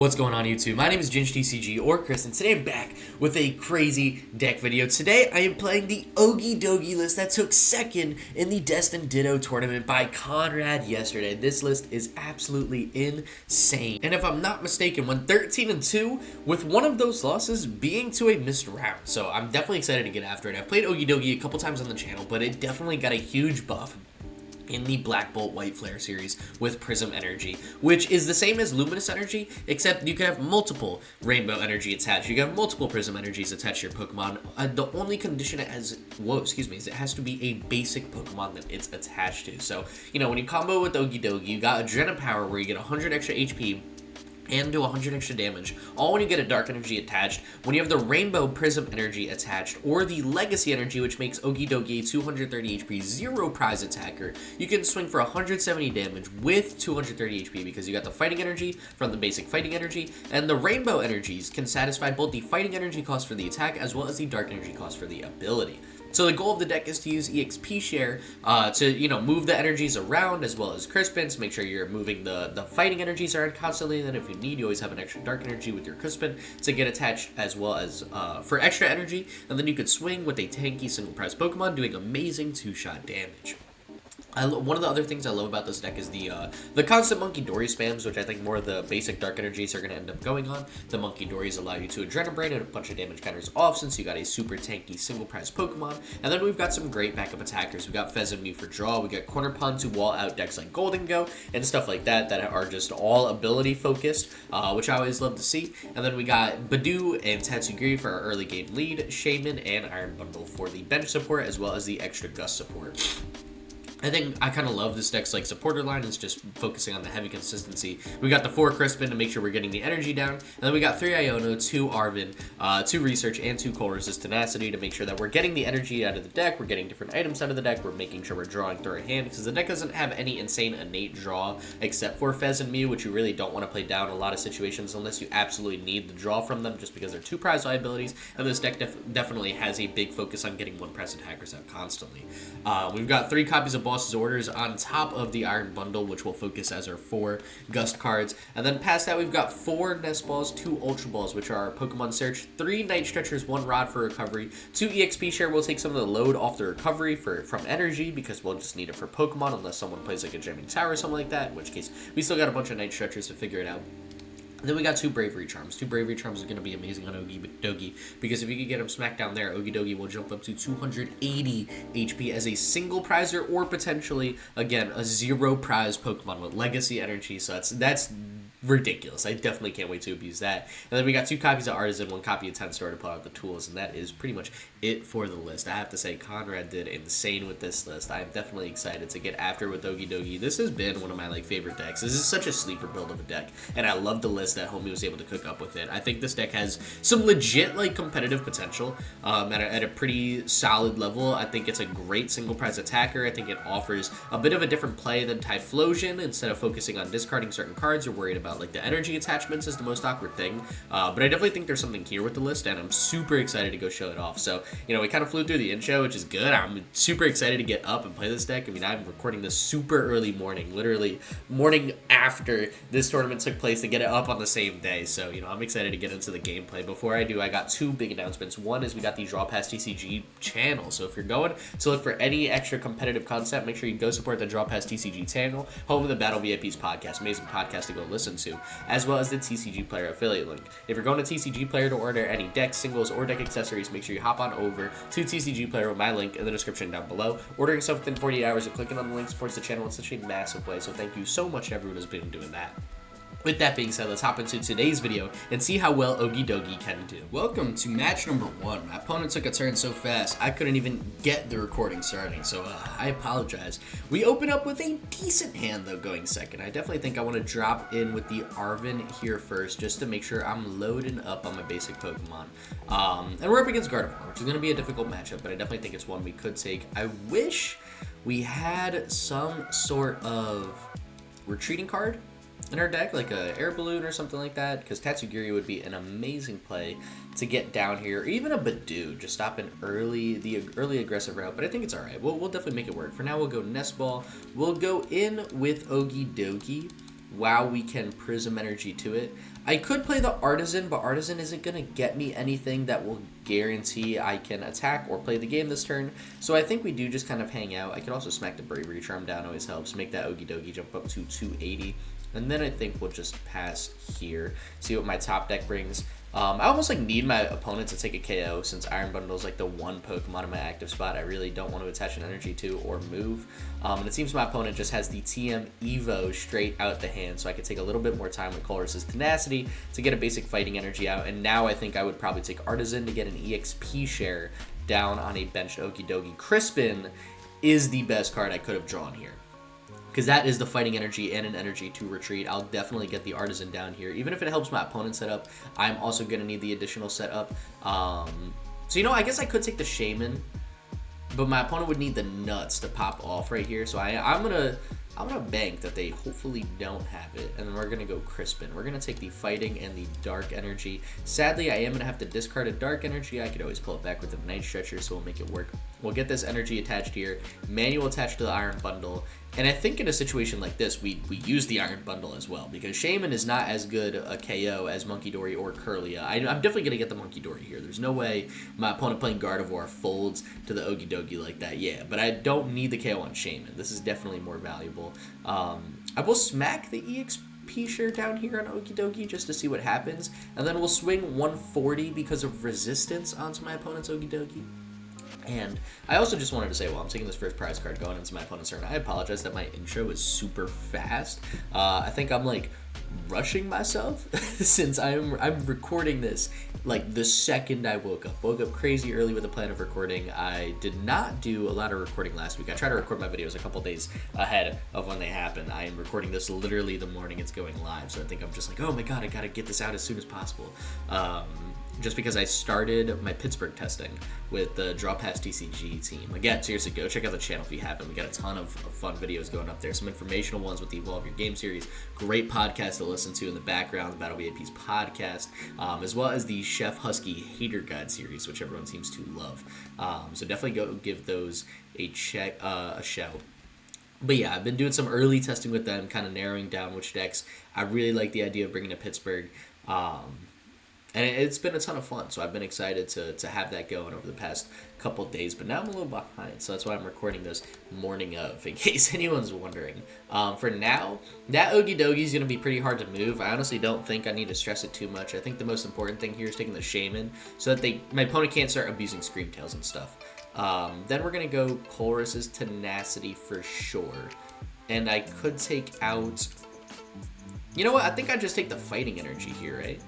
What's going on YouTube? My name is ginj-tcg or Chris, and today I'm back with a crazy deck video. Today I am playing the Okidogi list that took second in the Destin Ditto tournament by Conrad yesterday. This list is absolutely insane. And if I'm not mistaken, went 13-2 with one of those losses being to a missed round. So I'm definitely excited to get after it. I've played Okidogi a couple times on the channel, but it definitely got a huge buff in the Black Bolt White Flare series with Prism Energy, which is the same as Luminous Energy, except you can have multiple Rainbow Energy attached. You can have multiple Prism Energies attached to your Pokemon. The only condition it has, is it has to be a basic Pokemon that it's attached to. So, you know, when you combo with Okidogi, you got Adrena Power where you get 100 extra HP and do 100 extra damage, all when you get a Dark Energy attached. When you have the Rainbow Prism Energy attached, or the Legacy Energy, which makes Okidogi a 230 HP, 0 prize attacker, you can swing for 170 damage with 230 HP because you got the Fighting Energy from the basic Fighting Energy, and the Rainbow Energies can satisfy both the Fighting Energy cost for the attack as well as the Dark Energy cost for the ability. So the goal of the deck is to use EXP share to, you know, move the energies around as well as Crispin, to make sure you're moving the fighting energies around constantly, and then if you need, you always have an extra dark energy with your Crispin to get attached as well as for extra energy, and then you could swing with a tanky single prize Pokemon doing amazing 2-shot damage. One of the other things I love about this deck is the constant Munkidori spams, which I think more of the basic Dark Energies are going to end up going on. The Munkidoris allow you to Adrenabrain and a bunch of damage counters off, since you got a super tanky single prize Pokemon. And then we've got some great backup attackers. We got Fezandipiti for draw, we got Cornerstone to wall out decks like Golden Go, and stuff like that that are just all ability focused, which I always love to see. And then we got Budew and Tatsugiri for our early game lead, Shaymin and Iron Bundle for the bench support, as well as the extra gust support. I think I kind of love this deck's like supporter line. It's just focusing on the heavy consistency. We got the 4 Crispin to make sure we're getting the energy down, and then we got 3 Iono, 2 Arven, 2 Research, and 2 Colress Tenacity to make sure that we're getting the energy out of the deck, we're getting different items out of the deck, we're making sure we're drawing through our hand, because the deck doesn't have any insane innate draw except for Fez and Mew, which you really don't want to play down in a lot of situations unless you absolutely need the draw from them, just because they're 2 prize liabilities, and this deck definitely has a big focus on getting 1 prize attackers out constantly. We've got 3 copies of Boss's Orders on top of the Iron Bundle, which will focus as our 4 Gust cards. And then past that, we've got 4 Nest Balls, 2 Ultra Balls, which are our Pokemon Search, 3 Night Stretchers, 1 Rod for recovery, 2 EXP Share. We'll take some of the load off the recovery from energy, because we'll just need it for Pokemon unless someone plays like a Jamming Tower or something like that, in which case we still got a bunch of Night Stretchers to figure it out. And then we got 2 Bravery Charms. 2 Bravery Charms is going to be amazing on Okidogi, because if you can get them smacked down there, Okidogi will jump up to 280 HP as a single prizer, or potentially, again, a 0 prize Pokemon with Legacy Energy. So that's ridiculous. I definitely can't wait to abuse that. And then we got 2 copies of Artazon, 1 copy of Town Store to pull out the tools, and that is pretty much it for the list. I have to say, Conrad did insane with this list. I am definitely excited to get after with Okidogi. This has been one of my favorite decks. This is such a sleeper build of a deck, and I love the list that Homie was able to cook up with it. I think this deck has some legit competitive potential at a pretty solid level. I think it's a great single prize attacker. I think it offers a bit of a different play than Typhlosion. Instead of focusing on discarding certain cards, you're worried about the energy attachments is the most awkward thing, but I definitely think there's something here with the list, and I'm super excited to go show it off. So, you know, we kind of flew through the intro, which is good. I'm super excited to get up and play this deck. I mean, I'm recording this super early morning, literally morning after this tournament took place, to get it up on the same day. So, you know, I'm excited to get into the gameplay. Before I do, I got 2 big announcements. One is we got the Draw Past TCG channel, so if you're going to look for any extra competitive content, make sure you go support the Draw Past TCG channel, home of the Battle VIPs podcast, amazing podcast to go listen to, as well as the TCG Player affiliate link. If you're going to TCG Player to order any decks, singles, or deck accessories, make sure you hop on over to TCG Player with my link in the description down below. Ordering stuff within 48 hours and clicking on the link supports the channel in such a massive way, so thank you so much to everyone who's been doing that. With that being said, let's hop into today's video and see how well Okidogi can do. Welcome to match number 1. My opponent took a turn so fast, I couldn't even get the recording starting, so I apologize. We open up with a decent hand, though, going second. I definitely think I want to drop in with the Arven here first, just to make sure I'm loading up on my basic Pokemon. And we're up against Gardevoir, which is going to be a difficult matchup, but I definitely think it's one we could take. I wish we had some sort of retreating card in our deck, like a air balloon or something like that, because Tatsugiri would be an amazing play to get down here, or even a Budew, just stop the early aggressive route, but I think it's alright. We'll definitely make it work. For now, we'll go Nest Ball. We'll go in with Okidogi, while we can Prism Energy to it. I could play the Artazon, but Artazon isn't going to get me anything that will guarantee I can attack or play the game this turn. So I think we do just kind of hang out. I could also smack the Bravery Charm down, always helps. Make that Okidogi jump up to 280. And then I think we'll just pass here, see what my top deck brings. I almost like need my opponent to take a KO since Iron Bundle is like the one Pokemon in my active spot I really don't want to attach an energy to or move. And it seems my opponent just has the TM Evo straight out the hand, so I could take a little bit more time with Colress's Tenacity to get a basic fighting energy out. And now I think I would probably take Artazon to get an EXP share down on a benched Okidogi. Crispin is the best card I could have drawn here, because that is the fighting energy and an energy to retreat. I'll definitely get the Artazon down here. Even if it helps my opponent set up, I'm also going to need the additional setup. So, you know, I guess I could take the Shaymin, but my opponent would need the nuts to pop off right here. So I'm gonna bank that they hopefully don't have it, and then we're gonna go Crispin. We're gonna take the fighting and the dark energy. Sadly, I am gonna have to discard a dark energy. I could always pull it back with a Night Stretcher, so we'll make it work. We'll get this energy attached here, manual attached to the Iron Bundle, and I think in a situation like this, we use the Iron Bundle as well, because Shaymin is not as good a KO as Munkidori or Kirlia. I'm definitely going to get the Munkidori here. There's no way my opponent playing Gardevoir folds to the Okidogi like that, yeah, but I don't need the KO on Shaymin. This is definitely more valuable. I will smack the EXP share down here on Okidogi just to see what happens, and then we'll swing 140 because of resistance onto my opponent's Okidogi. And I also just wanted to say, while I'm taking this first prize card going into my opponent's turn, I apologize that my intro is super fast. I think I'm like rushing myself since I'm recording this like the second I woke up. Woke up crazy early with a plan of recording. I did not do a lot of recording last week. I try to record my videos a couple days ahead of when they happen. I am recording this literally the morning it's going live, so I think I'm just like, oh my god, I gotta get this out as soon as possible. Just because I started my Pittsburgh testing with the Draw Past TCG team. Again, seriously, go check out the channel if you haven't. We got a ton of fun videos going up there. Some informational ones with the Evolve Your Game series. Great podcast to listen to in the background, the Battle VIP's podcast, as well as the Chef Husky Hater Guide series, which everyone seems to love. So definitely go give those a shout. But yeah, I've been doing some early testing with them, kind of narrowing down which decks I really like the idea of bringing to Pittsburgh. And it's been a ton of fun, so I've been excited to have that going over the past couple days, but now I'm a little behind, so that's why I'm recording this morning of, in case anyone's wondering. For now, that Okidogi is going to be pretty hard to move. I honestly don't think I need to stress it too much. I think the most important thing here is taking the Shaymin, so that my opponent can't start abusing Screamtails and stuff. Then we're going to go Colress's Tenacity for sure, and I could take out... You know what? I think I'd just take the Fighting Energy here, right?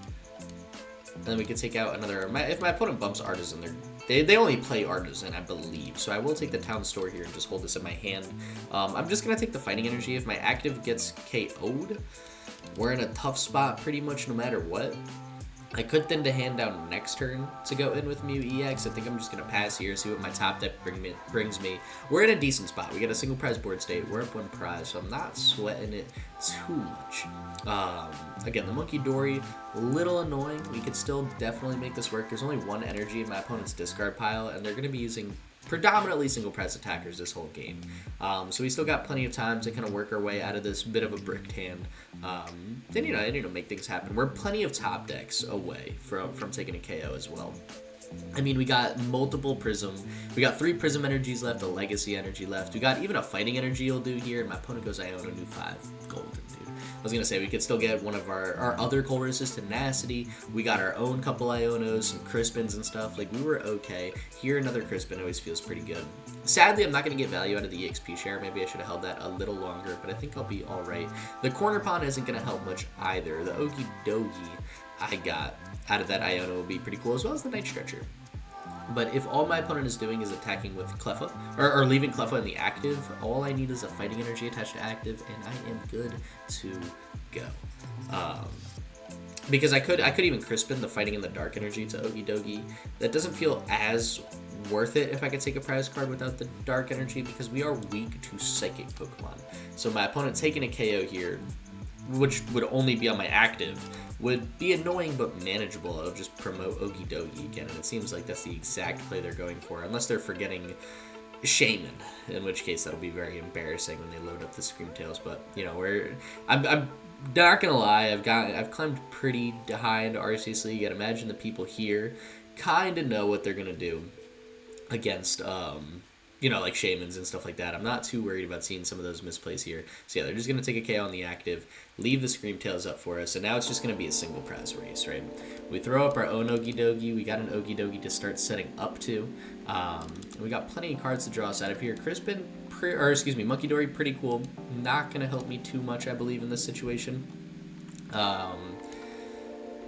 Then we could take out another... If my opponent bumps Artazon, they only play Artazon, I believe. So I will take the Town Store here and just hold this in my hand. I'm just going to take the Fighting Energy. If my active gets KO'd, we're in a tough spot pretty much no matter what. I could thin to hand down next turn to go in with Mew EX. I think I'm just going to pass here, see what my top deck brings me. We're in a decent spot. We got a single prize board state. We're up one prize, so I'm not sweating it too much. Again, the Munkidori, little annoying. We could still definitely make this work. There's only one energy in my opponent's discard pile, and they're going to be using predominantly single prize attackers this whole game. So we still got plenty of time to kind of work our way out of this bit of a bricked hand. Then, you know, make things happen. We're plenty of top decks away from taking a KO as well. I mean, we got multiple Prism. We got 3 Prism energies left, a Legacy energy left. We got even a Fighting energy will do here, and my opponent goes Iono new 5 golden, dude. I was going to say, we could still get one of our other Colress's Tenacity. We got our own couple Ionos, some Crispins and stuff. Like, we were okay. Here, another Crispin always feels pretty good. Sadly, I'm not going to get value out of the EXP share. Maybe I should have held that a little longer, but I think I'll be alright. The Cornerstone isn't going to help much either. The Okidogi I got out of that Iono will be pretty cool, as well as the Night Stretcher. But if all my opponent is doing is attacking with Cleffa, or leaving Cleffa in the active, all I need is a Fighting Energy attached to active, and I am good to go. Because I could even Crispin the Fighting and the Dark Energy to Okidogi. That doesn't feel as worth it if I could take a prize card without the Dark Energy, because we are weak to Psychic Pokemon. So my opponent taking a KO here, which would only be on my active, would be annoying but manageable. It'll just promote Okidogi again, and it seems like that's the exact play they're going for, unless they're forgetting Shaymin, in which case that'll be very embarrassing when they load up the Screamtails. But, you know, I'm not gonna lie, I've climbed pretty high into Arceus League. I'd imagine the people here kind of know what they're gonna do against, you know, like Shaymins and stuff like that. I'm not too worried about seeing some of those misplays here. So yeah, they're just gonna take a KO on the active, leave the Screamtails up for us, and now it's just gonna be a single prize race, right? We throw up our own Okidogi. We got an Okidogi to start setting up to. And we got plenty of cards to draw us out of here. Crispin, Munkidori, pretty cool. Not gonna help me too much, I believe, in this situation.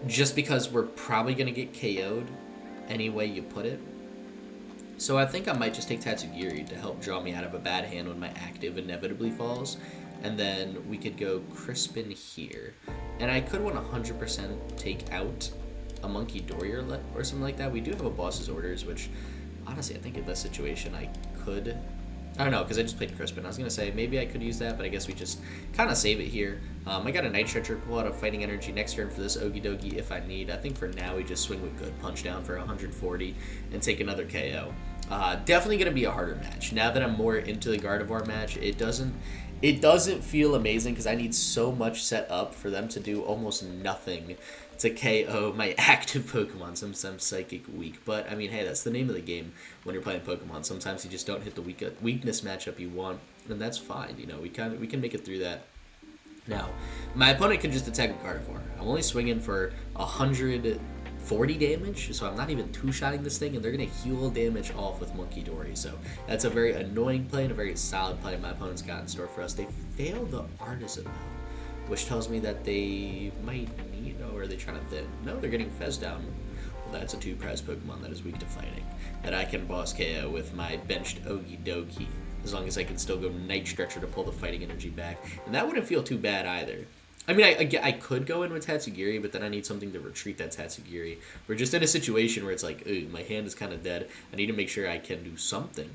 Just because we're probably gonna get KO'd any way you put it. So I think I might just take Tatsugiri to help draw me out of a bad hand when my active inevitably falls. And then we could go Crispin here. And I could 100% take out a Munkidori or something like that. We do have a boss's orders, which honestly I think in this situation I could... I don't know, because I just played Crispin. I was going to say maybe I could use that, but I guess we just kind of save it here. I got a Night Stretcher, pull out a Fighting Energy next turn for this Okidogi if I need. I think for now we just swing with good punch down for 140 and take another KO. Definitely going to be a harder match. Now that I'm more into the Gardevoir match, it doesn't feel amazing because I need so much set up for them to do almost nothing to KO my active Pokemon. Sometimes Psychic weak, but I mean, hey, that's the name of the game when you're playing Pokemon. Sometimes you just don't hit the weakness matchup you want, and that's fine. You know, we can make it through that. Now, my opponent can just attack a Gardevoir. I'm only swinging for 140 damage, so I'm not even two-shotting this thing, and they're going to heal damage off with Munkidori. So that's a very annoying play and a very solid play my opponent's got in store for us. They failed the Artazon, which tells me that they might need... Oh, are they trying to thin? No, they're getting Fez down. Well, that's a 2-prize Pokemon that is weak to fighting. That I can boss KO with my benched Okidogi, as long as I can still go Night Stretcher to pull the Fighting Energy back. And that wouldn't feel too bad either. I mean, I could go in with Tatsugiri, but then I need something to retreat that Tatsugiri. We're just in a situation where it's like, ooh, my hand is kind of dead. I need to make sure I can do something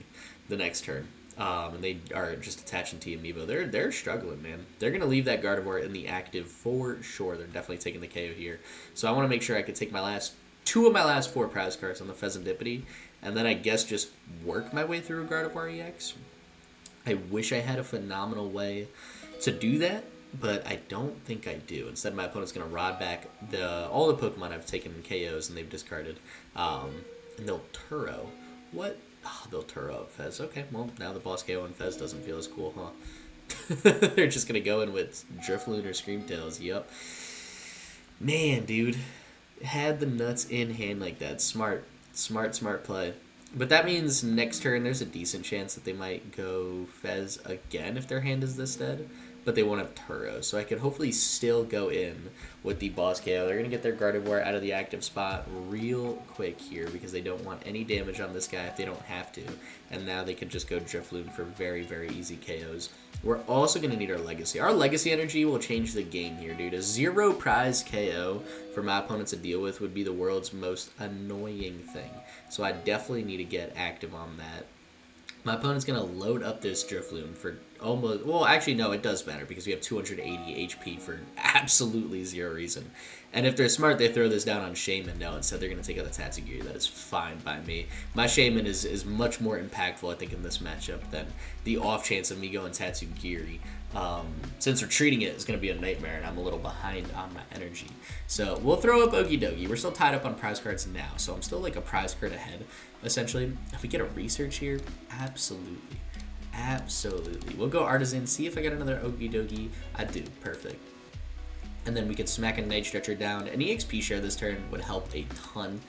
the next turn. And they are just attaching to Amiibo. They're struggling, man. They're going to leave that Gardevoir in the active for sure. They're definitely taking the KO here. So I want to make sure I can take two of my last 4 prize cards on the Fezandipiti, and then I guess just work my way through a Gardevoir EX. I wish I had a phenomenal way to do that, but I don't think I do. Instead, my opponent's going to rod back all the Pokemon I've taken in KOs and they've discarded. And they'll Turo. What? Oh, they'll Turo up Fez. Okay, well, now the boss KO on Fez doesn't feel as cool, huh? They're just going to go in with Drifloon or Screamtails. Yup. Man, dude. Had the nuts in hand like that. Smart play. But that means next turn there's a decent chance that they might go Fez again if their hand is this dead. But they won't have Turo, so I could hopefully still go in with the boss KO. They're going to get their Gardevoir out of the active spot real quick here because they don't want any damage on this guy if they don't have to. And now they can just go Drifloon for very, very easy KOs. We're also going to need our Legacy. Our Legacy Energy will change the game here, dude. A 0 prize KO for my opponent to deal with would be the world's most annoying thing. So I definitely need to get active on that. My opponent's going to load up this Drifloon for almost... Well, actually, no, it does matter because we have 280 HP for absolutely zero reason. And if they're smart, they throw this down on Shaymin. No, instead they're going to take out the Tatsugiri. That is fine by me. My Shaymin is much more impactful, I think, in this matchup than the off chance of me going Tatsugiri. Since retreating it is going to be a nightmare, and I'm a little behind on my energy. So we'll throw up Okidogi. We're still tied up on prize cards now, so I'm still like a prize card ahead, essentially. If we get a research here, absolutely. Absolutely. We'll go Artazon, see if I get another Okidogi. I do. Perfect. And then we could smack a Night Stretcher down. An EXP share this turn would help a ton.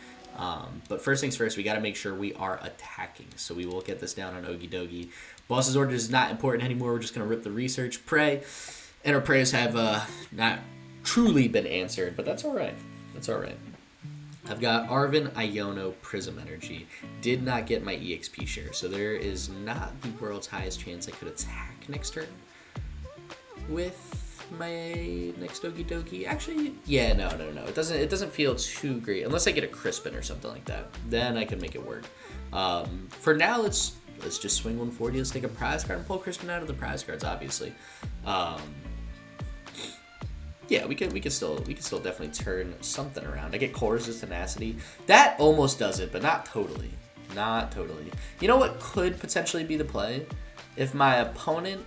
But first things first, we got to make sure we are attacking. So we will get this down on Okidogi. Boss's order is not important anymore. We're just going to rip the research. Pray. And our prayers have not truly been answered, but that's all right. That's all right. I've got Arven, Iono, Prism Energy. Did not get my EXP share, so there is not the world's highest chance I could attack next turn with my next Okidogi. Actually, yeah, no. It doesn't feel too great unless I get a Crispin or something like that. Then I can make it work. For now, let's just swing 140. Let's take a prize card and pull Crispin out of the prize cards. Obviously, yeah, we could still definitely turn something around. I get Colress' Tenacity. That almost does it, but not totally. Not totally. You know what could potentially be the play? If my opponent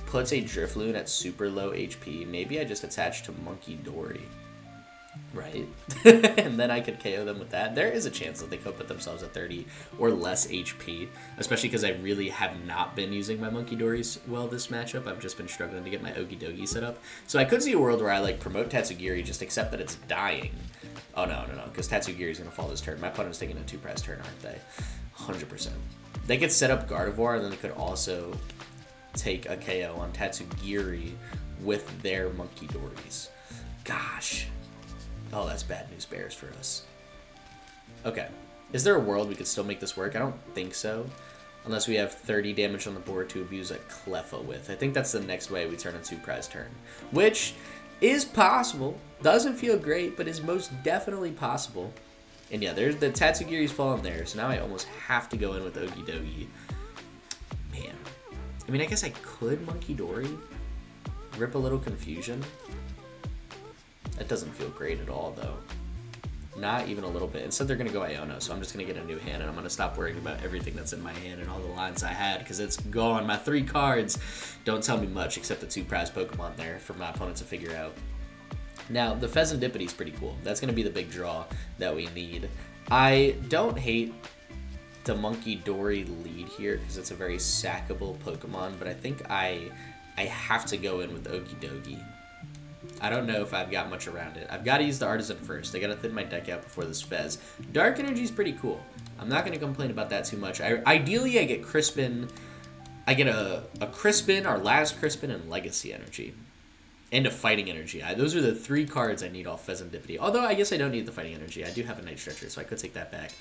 puts a Drifloon at super low HP, maybe I just attach to Munkidori, right? And then I could KO them with that. There is a chance that they could put themselves at 30 or less HP, especially because I really have not been using my Munkidoris well this matchup. I've just been struggling to get my Okidogi set up. So I could see a world where I like promote Tatsugiri, just accept that it's dying. Oh no, because Tatsugiri is going to fall this turn. My opponent's taking a 2-prize turn, aren't they? 100%. They could set up Gardevoir, and then they could also take a KO on Tatsugiri with their Munkidoris. Gosh. Oh, that's bad news bears for us. Okay. Is there a world we could still make this work? I don't think so. Unless we have 30 damage on the board to abuse a Cleffa with. I think that's the next way we turn a 2-prize turn. Which is possible. Doesn't feel great, but is most definitely possible. And yeah, there's the Tatsugiri's fallen there, so now I almost have to go in with Okidogi. Man. I mean, I guess I could Munkidori. Rip a little confusion. That doesn't feel great at all, though. Not even a little bit. Instead, they're going to go Iono, so I'm just going to get a new hand, and I'm going to stop worrying about everything that's in my hand and all the lines I had, because it's gone. My 3 cards don't tell me much, except the 2-prize Pokemon there for my opponent to figure out. Now, the Fezandipiti is pretty cool. That's going to be the big draw that we need. I don't hate the Munkidori lead here, because it's a very sackable Pokemon, but I think I have to go in with Okidogi. I don't know if I've got much around it. I've got to use the Artazon first. I got to thin my deck out before this Fez. Dark Energy is pretty cool. I'm not going to complain about that too much. Ideally, I get Crispin. I get a Crispin, our last Crispin, and Legacy Energy. And a Fighting Energy. Those are the 3 cards I need off Fezandipiti. Although, I guess I don't need the Fighting Energy. I do have a Night Stretcher, so I could take that back.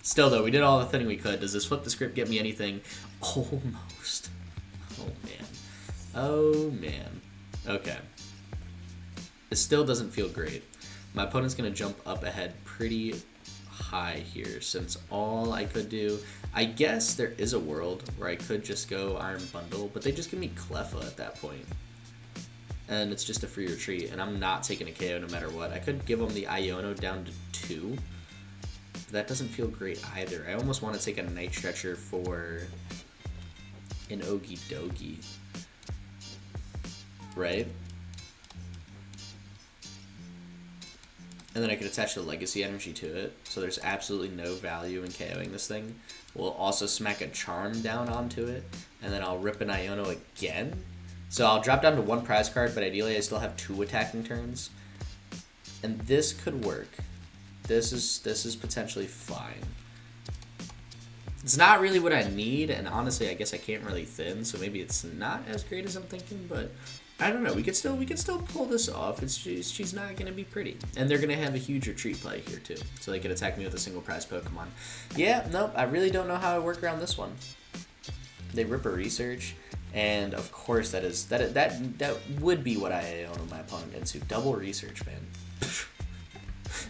Still, though, we did all the thinning we could. Does this flip the script get me anything? Almost. Oh, man. Oh, man. Okay. It still doesn't feel great. My opponent's going to jump up ahead pretty high here, since all I could do... I guess there is a world where I could just go Iron Bundle, but they just give me Cleffa at that point. And it's just a free retreat, and I'm not taking a KO no matter what. I could give them the Iono down to 2, but that doesn't feel great either. I almost want to take a Night Stretcher for an Okidogi. Right? And then I could attach the Legacy Energy to it, so there's absolutely no value in KOing this thing. We'll also smack a Charm down onto it, and then I'll rip an Iono again. So I'll drop down to 1 prize card, but ideally I still have 2 attacking turns. And this could work. This is potentially fine. It's not really what I need, and honestly I guess I can't really thin, so maybe it's not as great as I'm thinking, but I don't know. We could still pull this off. It's just, she's not going to be pretty. And they're going to have a huge retreat play here too. So they could attack me with a single prize Pokemon. Yeah, nope, I really don't know how I work around this one. They rip a research, and of course that would be what I own my opponent into. Double research, man.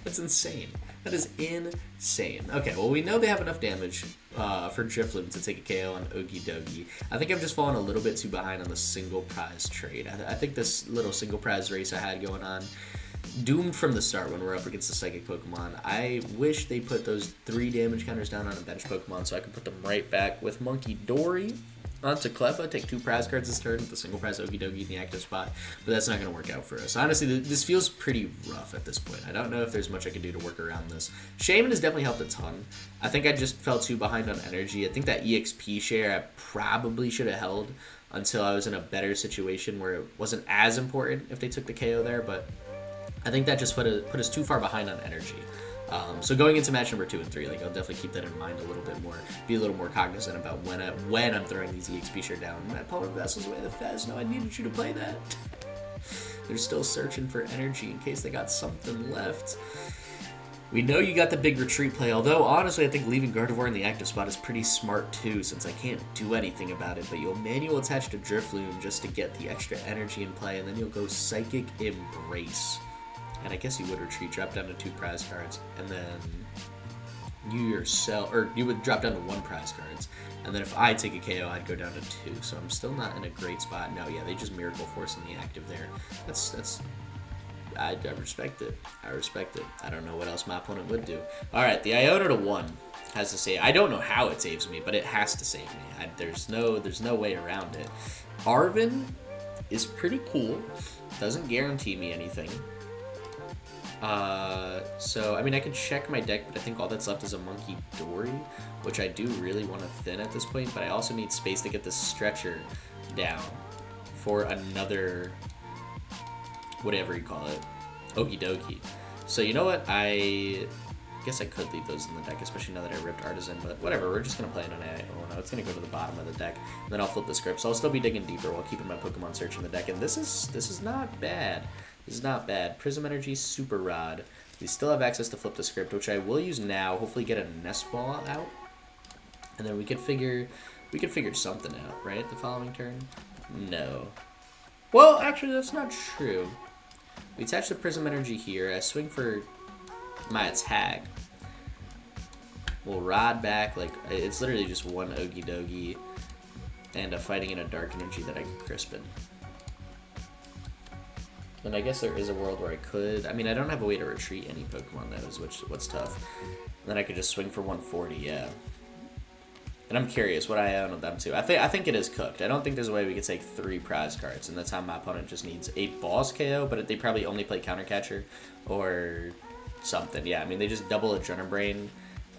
That's insane. That is insane. Okay, well, we know they have enough damage for Drifloon to take a KO on Okidogi. I think I've just fallen a little bit too behind on the single prize trade. I think this little single prize race I had going on, doomed from the start when we're up against the Psychic Pokemon. I wish they put those 3 damage counters down on a bench Pokemon so I could put them right back with Munkidori onto Cleffa, take 2 prize cards this turn with the single prize Okidogi in the active spot, but that's not going to work out for us. Honestly, this feels pretty rough at this point. I don't know if there's much I can do to work around this. Shaymin has definitely helped a ton. I think I just fell too behind on energy. I think that EXP share I probably should have held until I was in a better situation where it wasn't as important if they took the KO there, but I think that just put us too far behind on energy. So going into match number 2 and 3, like I'll definitely keep that in mind a little bit more. Be a little more cognizant about when I'm throwing these EXP share down. My opponent vessels away the Fez. No, I needed you to play that. They're still searching for energy in case they got something left. We know you got the big retreat play, although honestly I think leaving Gardevoir in the active spot is pretty smart too, since I can't do anything about it, but you'll manual attach to Drifloon just to get the extra energy in play, and then you'll go Psychic Embrace. And I guess you would retreat, drop down to 2 prize cards, and then you would drop down to 1 prize cards, and then if I take a KO, I'd go down to 2. So I'm still not in a great spot. No, yeah, they just Miracle Force in the active there. I respect it. I respect it. I don't know what else my opponent would do. All right, the Iono to 1 has to save. I don't know how it saves me, but it has to save me. There's no way around it. Arven is pretty cool. Doesn't guarantee me anything. So, I mean, I could check my deck, but I think all that's left is a Munkidori, which I do really want to thin at this point, but I also need space to get this stretcher down for another, whatever you call it, Okidogi. So, you know what? I guess I could leave those in the deck, especially now that I ripped Artazon, but whatever, we're just going to play it on Iono. It's going to go to the bottom of the deck, and then I'll flip the script, so I'll still be digging deeper while keeping my Pokemon search in the deck, and this is not bad. This is not bad. Prism Energy Super Rod. We still have access to flip the script, which I will use now. Hopefully get a Nest Ball out, and then we could figure something out, right? The following turn? No. Well, actually, that's not true. We attach the Prism Energy here. I swing for my attack. We'll Rod back. Like, it's literally just one Okidogi and a Fighting in a Dark Energy that I can Crispin. And I guess there is a world where I could. I mean, I don't have a way to retreat any Pokemon, that is what's tough. And then I could just swing for 140, yeah. And I'm curious what I own them to. I think it is cooked. I don't think there's a way we could take 3 prize cards, and that's how my opponent just needs a boss KO, but they probably only play Counter Catcher or something. Yeah, I mean, they just double Adrenaline Brain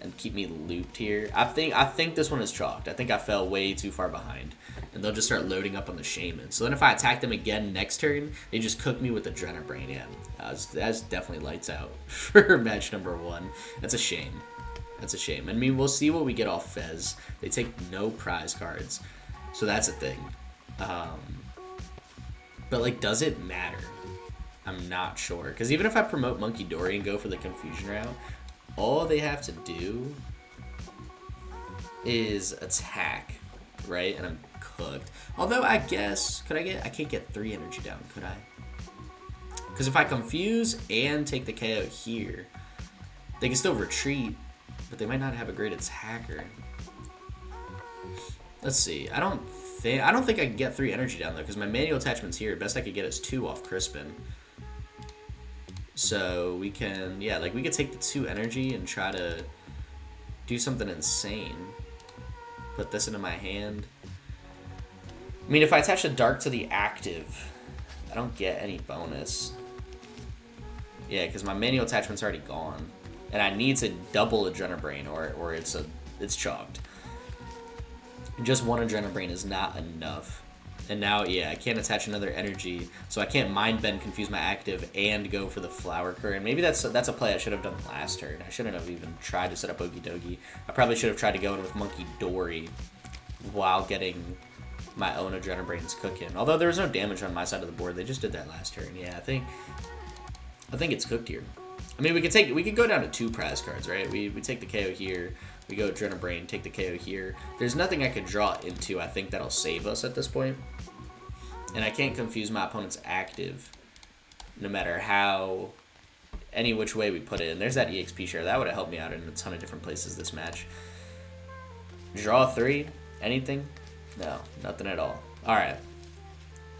and keep me looped here. I think this one is chalked. I think I fell way too far behind. And they'll just start loading up on the Shaymin. So then if I attack them again next turn, they just cook me with the Adrenaline Brain. Yeah, that's definitely lights out for match number 1. That's a shame. That's a shame. I mean, we'll see what we get off Fez. They take no prize cards. So that's a thing. But, like, does it matter? I'm not sure. Because even if I promote Munkidori and go for the Confusion route, all they have to do is attack, right? And I'm cooked. Although I guess, I can't get 3 energy down, could I? Because if I confuse and take the KO here, they can still retreat, but they might not have a great attacker. Let's see. I don't think I can get 3 energy down though, because my manual attachment's here. Best I could get is 2 off Crispin. So we can, yeah, like we could take the 2 energy and try to do something insane. Put this into my hand. I mean, if I attach a Dark to the active, I don't get any bonus. Yeah, because my manual attachment's already gone. And I need to double Adrenaline Brain or it's chalked. Just 1 Adrenaline Brain is not enough. And now, yeah, I can't attach another energy, so I can't Mind Bend, confuse my active, and go for the Flower Current. Maybe that's a play I should have done last turn. I shouldn't have even tried to set up Okidogi. I probably should have tried to go in with Munkidori while getting my own Adrenaline Brains cooking. Although there was no damage on my side of the board, they just did that last turn. Yeah, I think it's cooked here. I mean, we could go down to 2 prize cards, right? We take the KO here. We go Adrenaline Brain, take the KO here. There's nothing I could draw into, I think, that'll save us at this point. And I can't confuse my opponent's active, no matter how, any which way we put it. And there's that EXP share. That would have helped me out in a ton of different places this match. Draw 3? Anything? No, nothing at all. All right.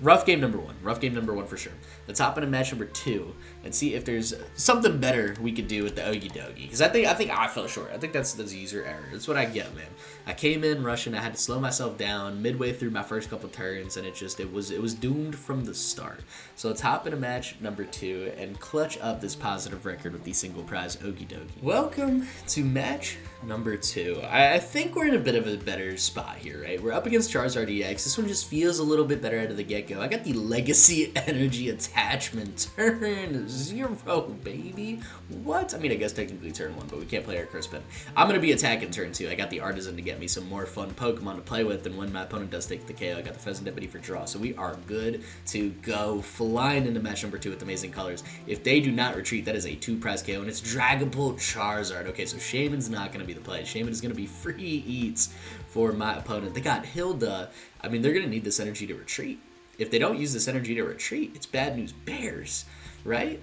Rough game number 1. Rough game number 1 for sure. Let's hop into match number 2 and see if there's something better we could do with the Okidogi. Because I think I fell short. I think that's user error. That's what I get, man. I came in rushing. I had to slow myself down midway through my first couple turns, and it was doomed from the start. So let's hop into match number 2 and clutch up this positive record with the single prize Okidogi. Welcome to match number 2. I think we're in a bit of a better spot here, right? We're up against Charizard EX. This one just feels a little bit better out of the get-go. I got the Legacy Energy attachment. Turn 0, baby. What? I mean, I guess technically turn 1, but we can't play our Crispin. I'm going to be attacking turn 2. I got the Artazon to get me some more fun Pokemon to play with, and when my opponent does take the KO, I got the Fezandipiti for draw. So we are good to go. Flying into match number 2 with amazing colors. If they do not retreat, that is a 2 prize KO, and it's Dragapult Charizard. Okay, so Shaymin's not going to be the play. Shaymin is going to be free eats for my opponent. They got Hilda. I mean, they're going to need this energy to retreat. If they don't use this energy to retreat, it's bad news bears, right?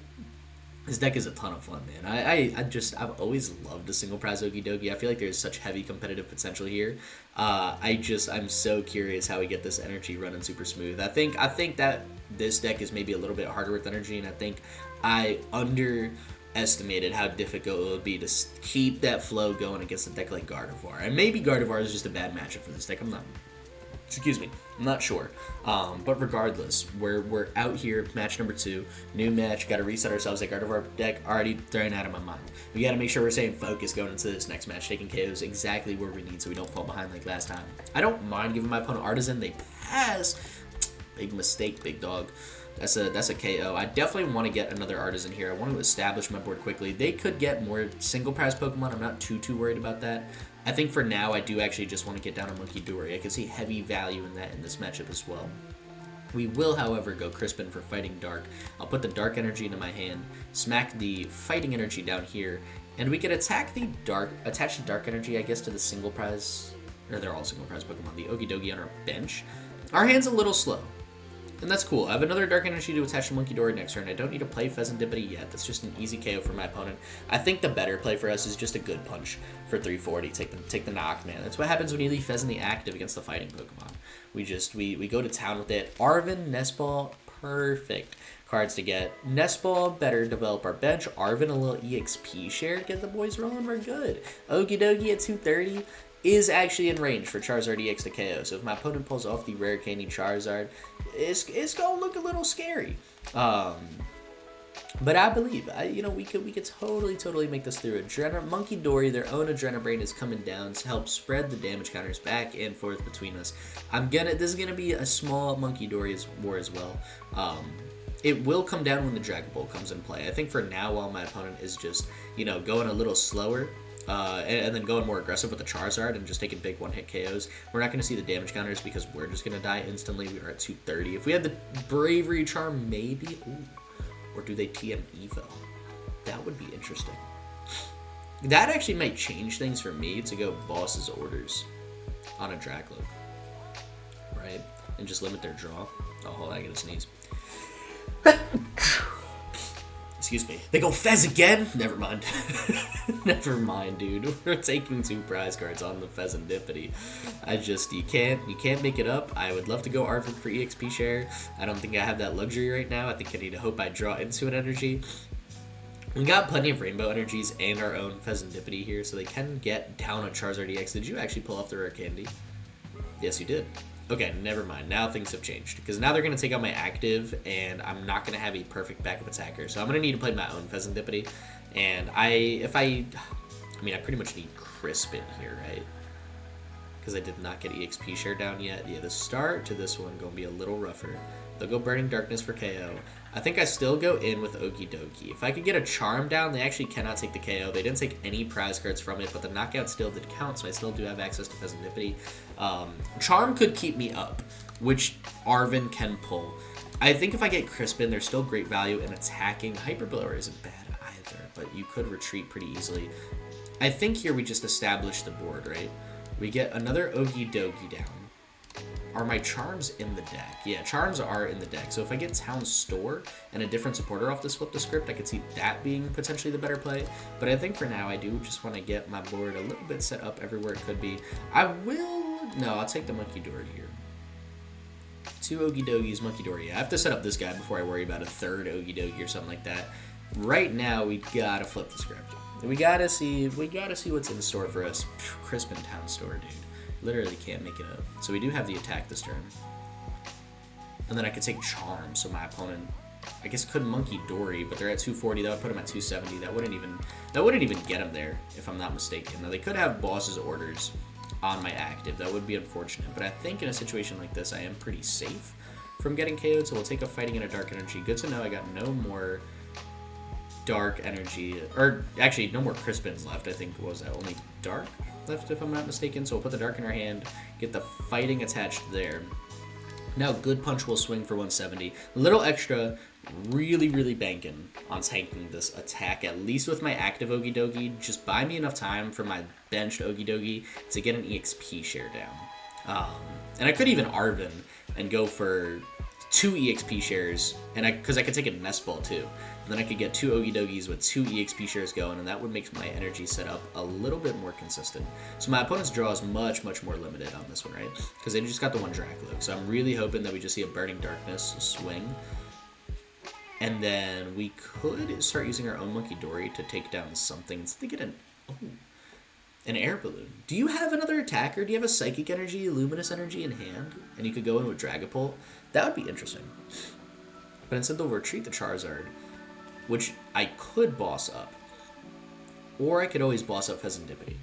This deck is a ton of fun, man. I've always loved a single prize Okidogi. I feel like there's such heavy competitive potential here. I'm so curious how we get this energy running super smooth. I think that this deck is maybe a little bit harder with energy, and I think I underestimated how difficult it would be to keep that flow going against a deck like Gardevoir. And maybe Gardevoir is just a bad matchup for this deck. I'm not sure. But regardless, we're out here, match number 2, new match, got to reset ourselves. Like Gardevoir deck already thrown out of my mind. We got to make sure we're staying focused going into this next match, taking KOs exactly where we need so we don't fall behind like last time. I don't mind giving my opponent Artazon. They pass. Big mistake, big dog. That's a KO. I definitely want to get another Artazon here. I want to establish my board quickly. They could get more single prize Pokemon. I'm not too worried about that. I think for now, I do actually just want to get down on Munkidori. I can see heavy value in that in this matchup as well. We will, however, go Crispin for Fighting Dark. I'll put the Dark Energy into my hand, smack the Fighting Energy down here, and we can attach the Dark Energy, I guess, to the single prize, or they're all single prize Pokemon, the Okidogi on our bench. Our hand's a little slow. And that's cool. I have another Dark Energy to attach to Munkidori next turn. I don't need to play Fezandipiti yet. That's just an easy KO for my opponent. I think the better play for us is just a good punch for 340. Take the knock, man. That's what happens when you leave Fez in the active against the fighting Pokemon. We go to town with it. Arven, Nest Ball, perfect cards to get. Nest Ball, better develop our bench. Arven, a little EXP share. Get the boys rolling. We're good. Okidogi at 230. Is actually in range for Charizard EX to KO. So if my opponent pulls off the rare candy Charizard, it's gonna look a little scary. But I believe, we could totally make this through. Munkidori, their own Adrenabrain is coming down to help spread the damage counters back and forth between us. This is gonna be a small Munkidori war as well. It will come down when the Dragon Ball comes in play. I think for now, while my opponent is just, going a little slower, and then going more aggressive with the Charizard and just taking big one-hit KOs, we're not going to see the damage counters because we're just going to die instantly. We are at 230. If we had the Bravery Charm, maybe. Ooh. Or do they TM Evo? That would be interesting. That actually might change things for me to go Boss's Orders on a Dracloak. Right? And just limit their draw. Oh, hold on, I gotta sneeze. Excuse me. They go Fez again? Never mind. Never mind, dude. We're taking 2 prize cards on the Fezandipiti. You can't make it up. I would love to go Arven for EXP share. I don't think I have that luxury right now. I think I need to hope I draw into an energy. We got plenty of Rainbow Energies and our own Fezandipiti here, so they can get down on Charizard EX. Did you actually pull off the rare candy? Yes, you did. Okay, never mind. Now things have changed. Because now they're going to take out my active, and I'm not going to have a perfect backup attacker. So I'm going to need to play my own Fezandipiti. And I pretty much need Crispin here, right? Because I did not get EXP share down yet. Yeah, the start to this one going to be a little rougher. They'll go Burning Darkness for KO. I think I still go in with Okidogi. If I could get a Charm down, they actually cannot take the KO. They didn't take any prize cards from it, but the knockout still did count, so I still do have access to Fezandipiti. Charm could keep me up, which Arven can pull. I think if I get Crispin, there's still great value in attacking. Hyper Blower isn't bad either, but you could retreat pretty easily. I think here we just establish the board, right? We get another Okidogi down. Are my Charms in the deck? Yeah, Charms are in the deck. So if I get Town Store and a different supporter off this flip the script, I could see that being potentially the better play. But I think for now, I do just want to get my board a little bit set up everywhere it could be. I'll take the Munkidori here. 2 Okidogis, Munkidori. I have to set up this guy before I worry about a third Okidogi or something like that. Right now, we gotta flip the script. We gotta see what's in store for us. Crispin Town Store, dude. Literally can't make it up. So we do have the attack this turn. And then I could take Charm, so my opponent, I guess, could Munkidori, but they're at 240. That would put him at 270. That wouldn't even get him there, if I'm not mistaken. Now they could have Boss's Orders on my active. That would be unfortunate. But I think in a situation like this, I am pretty safe from getting KO'd. So we'll take a Fighting and a Dark Energy. Good to know I got no more Dark Energy, or actually no more Crispins left. I think, what was that, only Dark left if I'm not mistaken. So we'll put the Dark in our hand, get the Fighting attached there. Now Good Punch will swing for 170. A little extra, really banking on tanking this attack, at least with my active Okidogi. Just buy me enough time for my benched Okidogi to get an EXP share down. And I could even Arven and go for 2 EXP shares, and because I could take a Nest Ball too. And then I could get 2 Okidogis with 2 EXP shares going, and that would make my energy setup a little bit more consistent. So my opponent's draw is much more limited on this one, right? Because they just got the one Dracloak. So I'm really hoping that we just see a Burning Darkness swing. And then we could start using our own Munkidori to take down something. Instead they get an air balloon. Do you have another attacker? Do you have a Psychic Energy, Luminous Energy in hand? And you could go in with Dragapult? That would be interesting. But instead they'll retreat the Charizard, which I could boss up. Or I could always boss up Fezandipiti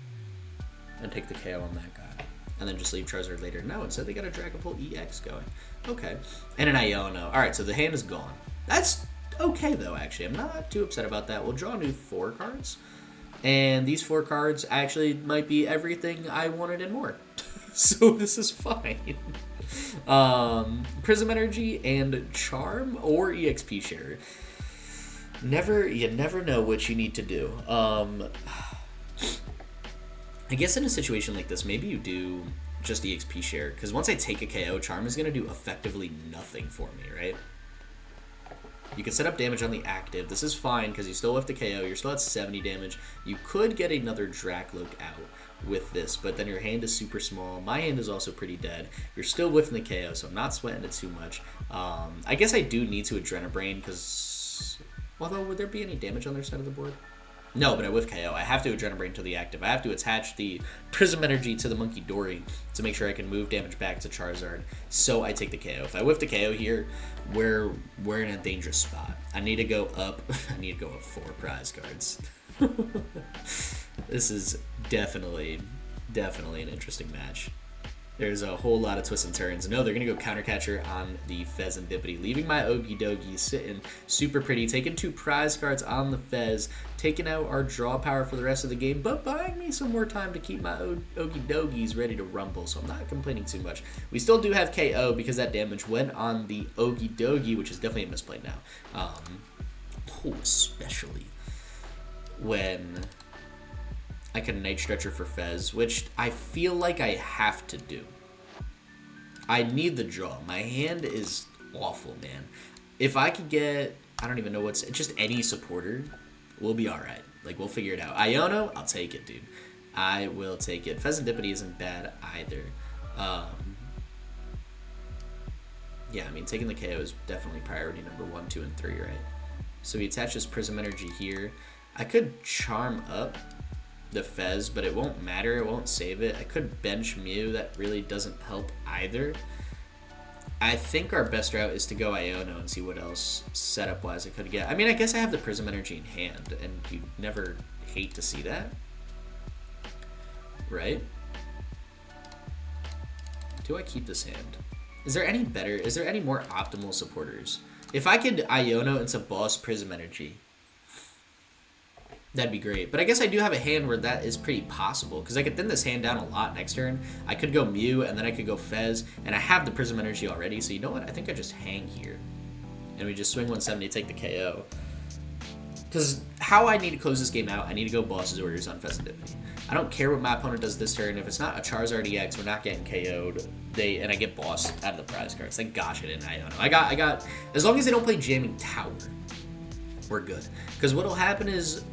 and take the KO on that guy. And then just leave Charizard later. No, instead they got a Dragapult EX going. Okay. And an Iono. Alright, so the hand is gone. That's okay, though, actually. I'm not too upset about that. We'll draw new 4 cards. And these 4 cards actually might be everything I wanted and more. So this is fine. Prism Energy and Charm or EXP Share. You never know what you need to do. I guess in a situation like this, maybe you do just EXP Share. Because once I take a KO, Charm is going to do effectively nothing for me, right? You can set up damage on the active. This is fine because you still have the KO. You're still at 70 damage. You could get another Dracloak out with this, but then your hand is super small. My hand is also pretty dead. You're still whiffing the KO, so I'm not sweating it too much. I guess I do need to Adrenabrain because... Although, would there be any damage on their side of the board? No, but I whiff KO. I have to Adrenabrain to the active. I have to attach the Prism Energy to the Munkidori to make sure I can move damage back to Charizard. So I take the KO. If I whiff the KO here, we're in a dangerous spot. I need to go up. I need to go up 4 prize cards. This is definitely an interesting match. There's a whole lot of twists and turns. No, they're going to go Counter Catcher on the Fezandipiti, leaving my Okidogi sitting super pretty, taking 2 prize cards on the Fez, taking out our draw power for the rest of the game, but buying me some more time to keep my Okidogis ready to rumble, so I'm not complaining too much. We still do have KO because that damage went on the Okidogi, which is definitely a misplay now. Especially when I can Night Stretcher for Fez, which I feel like I have to do. I need the draw. My hand is awful, man. If I could get, I don't even know what's, just any supporter, we'll be alright. Like, we'll figure it out. Iono, I'll take it, dude. I will take it. Fezandipiti isn't bad either. Yeah, I mean, taking the KO is definitely priority number 1, 2, and 3, right? So we attach this Prism Energy here. I could Charm up the Fez, but it won't matter. It won't save it. I could bench Mew. That really doesn't help either. I think our best route is to go Iono and see what else setup-wise I could get. I mean, I guess I have the Prism Energy in hand, and you never hate to see that, right? Do I keep this hand? Is there any better? Is there any more optimal supporters? If I could Iono into Boss Prism Energy, that'd be great. But I guess I do have a hand where that is pretty possible, because I could thin this hand down a lot next turn. I could go Mew, and then I could go Fez, and I have the Prism Energy already, so you know what? I think I just hang here. And we just swing 170, take the KO. Because how I need to close this game out, I need to go Boss's Orders on Fezandipiti. I don't care what my opponent does this turn. If it's not a Charizard EX, we're not getting KO'd. And I get Boss out of the prize cards. Thank gosh I didn't Iono. I got, as long as they don't play Jamming Tower, we're good. Because what'll happen is,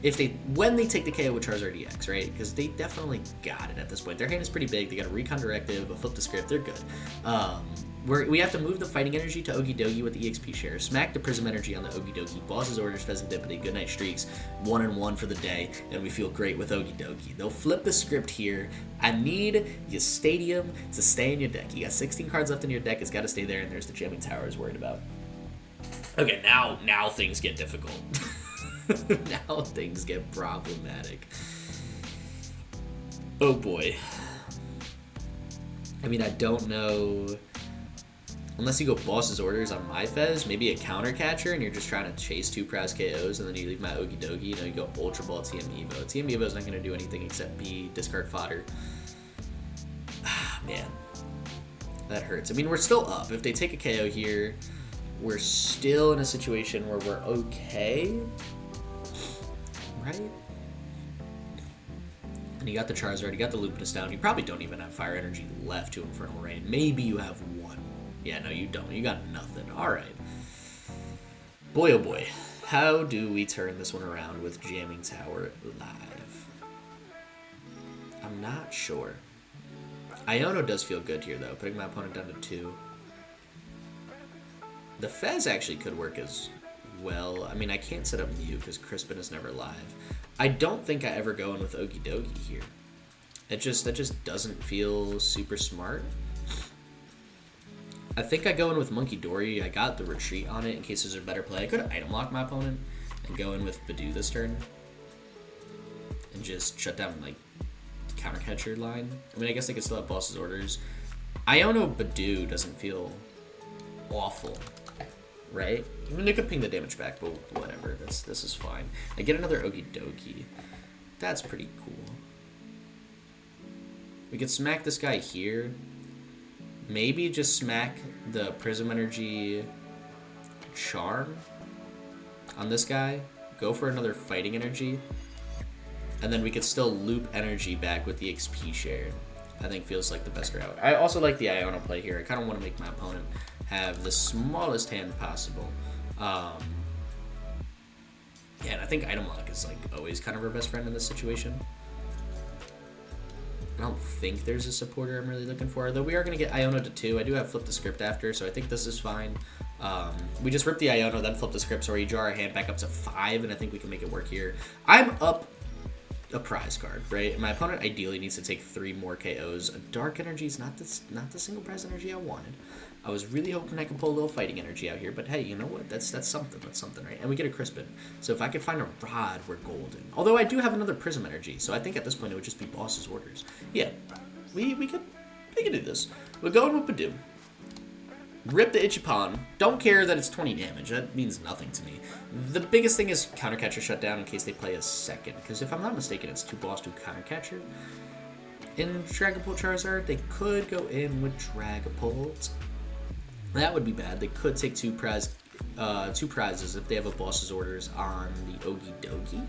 when they take the KO with Charizard EX, right? Because they definitely got it at this point. Their hand is pretty big. They got a Recon Directive, a Flip the Script. They're good. We have to move the Fighting Energy to Okidogi with the EXP Share, smack the Prism Energy on the Okidogi, Boss's Orders, Fezandipiti, good night streaks, 1-1 for the day, and we feel great with Okidogi. They'll flip the script here. I need your Stadium to stay in your deck. You got 16 cards left in your deck. It's got to stay there, and there's the Jamming Tower I was worried about. Okay, now things get difficult. Now things get problematic. Oh boy. I mean, I don't know. Unless you go Boss's Orders on my Fez, maybe a Counter Catcher, and you're just trying to chase 2 prize KOs, and then you leave my Okidogi, you know, you go Ultra Ball TM Evo. TM Evo's not going to do anything except be discard fodder. Ah, man. That hurts. I mean, we're still up. If they take a KO here, we're still in a situation where we're okay, right? And you got the Charizard, you got the Luminous down. You probably don't even have Fire Energy left to Infernal Rain. Maybe you have 1. Yeah, no, you don't. You got nothing. All right. Boy, oh boy. How do we turn this one around with Jamming Tower live? I'm not sure. Iono does feel good here, though, putting my opponent down to 2. The Fez actually could work as well. I mean, I can't set up Mew because Crispin is never live. I don't think I ever go in with Okidogi here. That just doesn't feel super smart. I think I go in with Munkidori. I got the retreat on it in case there's a better play. I could item lock my opponent and go in with Budew this turn. And just shut down, like, counter catcher line. I mean, I guess they could still have boss's orders. Iono Budew doesn't feel awful, right? I mean, they could ping the damage back, but whatever. This is fine. I get another Okidogi. That's pretty cool. We could smack this guy here. Maybe just smack the Prism Energy Charm on this guy. Go for another Fighting Energy. And then we could still loop energy back with the XP share. I think feels like the best route. I also like the Iono play here. I kind of want to make my opponent have the smallest hand possible. Yeah, and I think item lock is like always kind of our best friend in this situation. I don't think there's a supporter I'm really looking for, though we are going to get Iono to 2. I do have flip the script after, so I think this is fine. We just rip the Iono, then flip the script, so we draw our hand back up to 5, and I think we can make it work here. I'm up a prize card, right? My opponent ideally needs to take 3 more KOs. A Dark Energy is not the single prize energy I wanted. I was really hoping I could pull a little Fighting Energy out here, but hey, you know what? That's something. That's something, right? And we get a Crispin. So if I could find a Rod, we're golden. Although I do have another Prism Energy, so I think at this point it would just be boss's orders. Yeah, we could do this. We're going with Budew. Rip the Ogerpon. Don't care that it's 20 damage. That means nothing to me. The biggest thing is counter catcher shutdown in case they play a second. Because if I'm not mistaken, it's 2 boss, 2 counter catcher. In Dragapult Charizard, they could go in with Dragapult. That would be bad. They could take 2 prizes if they have a boss's orders on the Okidogi.